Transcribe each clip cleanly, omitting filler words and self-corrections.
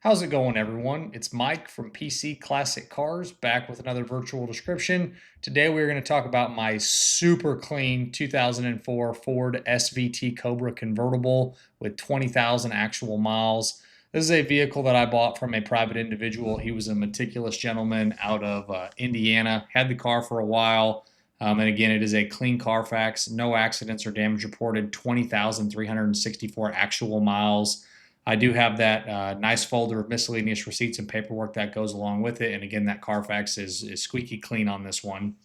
How's it going, everyone? It's Mike from PC Classic Cars, back with another virtual description. Today, we're going to talk about my super clean 2004 Ford SVT Cobra convertible with 20,000 actual miles. This is a vehicle that I bought from a private individual. He was a meticulous gentleman out of Indiana, had the car for a while. And again, it is a clean Carfax, no accidents or damage reported, 20,364 actual miles. I do have that nice folder of miscellaneous receipts and paperwork that goes along with it. And again, that Carfax is squeaky clean on this one.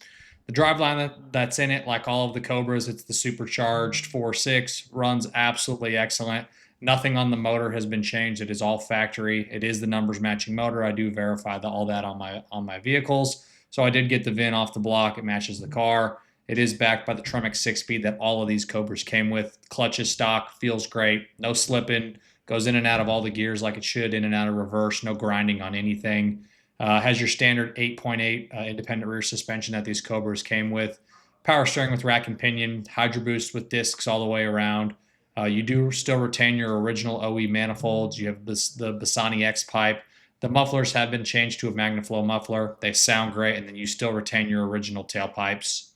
The driveline that's in it, like all of the Cobras, it's the Supercharged 4.6, runs absolutely excellent. Nothing on the motor has been changed. It is all factory. It is the numbers matching motor. I do verify all that on my vehicles. So I did get the VIN off the block. It matches the car. It is backed by the Tremec 6-speed that all of these Cobras came with. Clutch is stock, feels great, no slipping. Goes in and out of all the gears like it should, in and out of reverse, no grinding on anything. Has your standard 8.8 independent rear suspension that these Cobras came with. Power steering with rack and pinion, Hydroboost with discs all the way around. You do still retain your original OE manifolds. You have the Bassani X pipe. The mufflers have been changed to a Magnaflow muffler. They sound great, and then you still retain your original tailpipes.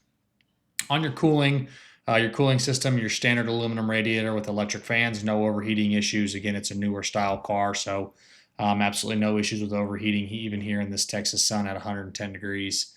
On your cooling system, your standard aluminum radiator with electric fans, no overheating issues. Again, it's a newer style car, so absolutely no issues with overheating, even here in this Texas sun at 110 degrees.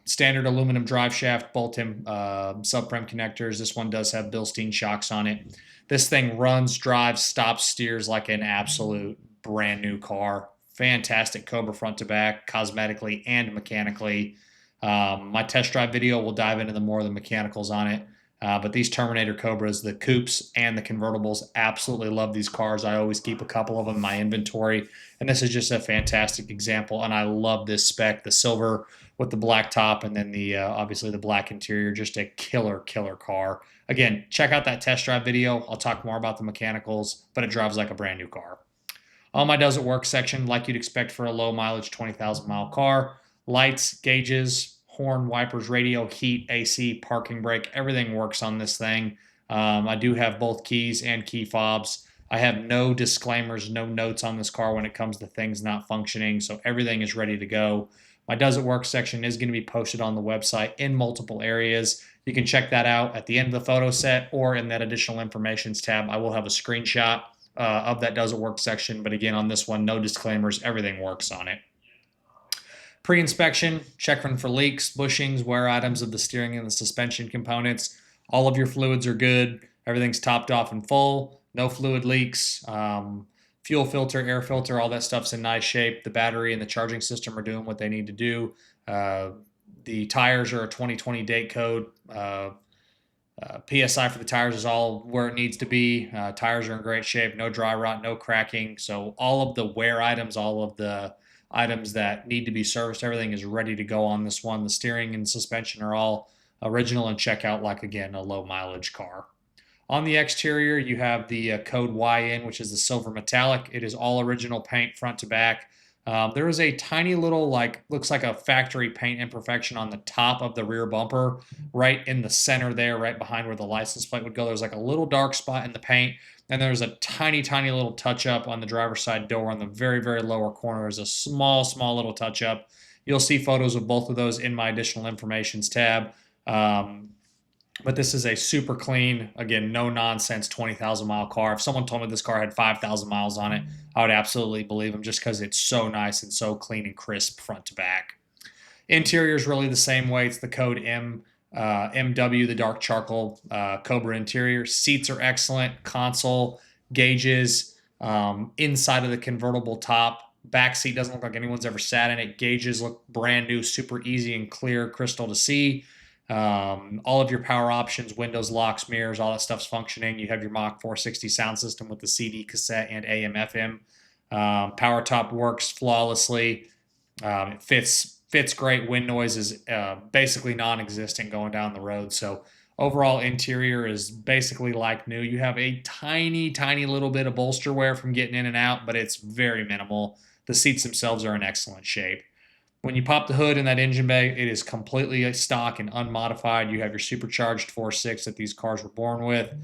Standard aluminum drive shaft, bolt-in subframe connectors. This one does have Bilstein Shocks on it. This thing runs, drives, stops, steers like an absolute brand new car. Fantastic Cobra front to back, cosmetically and mechanically. My test drive video will dive into more of the mechanicals on it. But these Terminator Cobras, the coupes and the convertibles, absolutely love these cars. I always keep a couple of them in my inventory. And this is just a fantastic example. And I love this spec, the silver with the black top and then the obviously the black interior, just a killer car. Again, check out that test drive video. I'll talk more about the mechanicals, but it drives like a brand new car. On my does it work section, like you'd expect for a low mileage 20,000 mile car. Lights, gauges, horn, wipers, radio, heat, AC, parking brake, everything works on this thing. I do have both keys and key fobs. I have no disclaimers, no notes on this car when it comes to things not functioning, so everything is ready to go. My does it work section is going to be posted on the website in multiple areas. You can check that out at the end of the photo set or in that additional informations tab. I will have a screenshot of that does it work section, but again, on this one, no disclaimers, everything works on it. Pre-inspection, checking for leaks, bushings, wear items of the steering and the suspension components. All of your fluids are good. Everything's topped off and full. No fluid leaks. Fuel filter, air filter, all that stuff's in nice shape. The battery and the charging system are doing what they need to do. The tires are a 2020 date code. PSI for the tires is all where it needs to be. Tires are in great shape. No dry rot, no cracking. So all of the wear items, all of the items that need to be serviced, everything is ready to go on this one. The steering and suspension are all original and check out like, again, a low mileage car. On the exterior, you have the code YN, which is the silver metallic. It is all original paint front to back. There is a tiny little, looks like a factory paint imperfection on the top of the rear bumper, right in the center there, right behind where the license plate would go. There's like a little dark spot in the paint. And there's a tiny little touch-up on the driver's side door on the very lower corner. There's a small little touch-up. You'll see photos of both of those in my additional informations tab. But this is a super clean, again, no nonsense 20,000 mile car. If someone told me this car had 5,000 miles on it, I would absolutely believe them just because it's so nice and so clean and crisp front to back. Interior is really the same way. It's the code MW, the dark charcoal Cobra interior. Seats are excellent. Console, gauges, inside of the convertible top. Back seat doesn't look like anyone's ever sat in it. Gauges look brand new, super easy and clear, crystal to see. All of your power options, windows, locks, mirrors, all that stuff's functioning. You have your Mach 460 sound system with the CD, cassette, and AM, FM. Power top works flawlessly. It fits great. Wind noise is basically non-existent going down the road. So overall interior is basically like new. You have a tiny little bit of bolster wear from getting in and out, but it's very minimal. The seats themselves are in excellent shape. When you pop the hood in that engine bay, it is completely stock and unmodified. You have your Supercharged 4.6 that these cars were born with.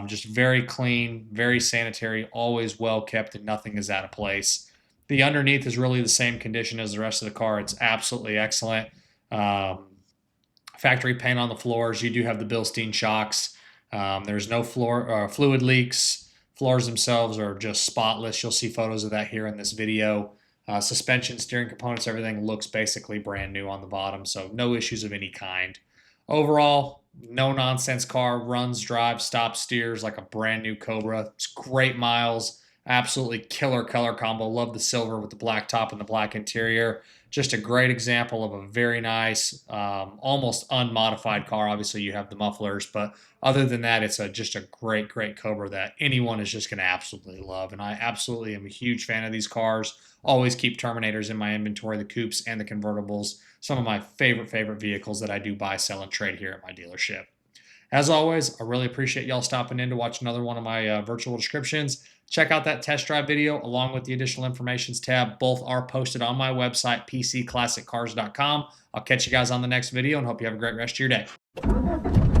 Just very clean, very sanitary, always well kept, and nothing is out of place. The underneath is really the same condition as the rest of the car. It's absolutely excellent. Factory paint on the floors. You do have the Bilstein Shocks. There's no fluid leaks. Floors themselves are just spotless. You'll see photos of that here in this video. Suspension, steering components, everything looks basically brand new on the bottom, so no issues of any kind. Overall, no nonsense car. Runs, drives, stops, steers like a brand new Cobra. It's great miles. Absolutely killer color combo. Love the silver with the black top and the black interior. Just a great example of a very nice, almost unmodified car. Obviously, you have the mufflers, but other than that, it's just a great, great Cobra that anyone is just going to absolutely love. And I absolutely am a huge fan of these cars. Always keep Terminators in my inventory, the coupes and the convertibles. Some of my favorite vehicles that I do buy, sell, and trade here at my dealership. As always, I really appreciate y'all stopping in to watch another one of my virtual descriptions. Check out that test drive video along with the additional informations tab. Both are posted on my website, pcclassiccars.com. I'll catch you guys on the next video and hope you have a great rest of your day.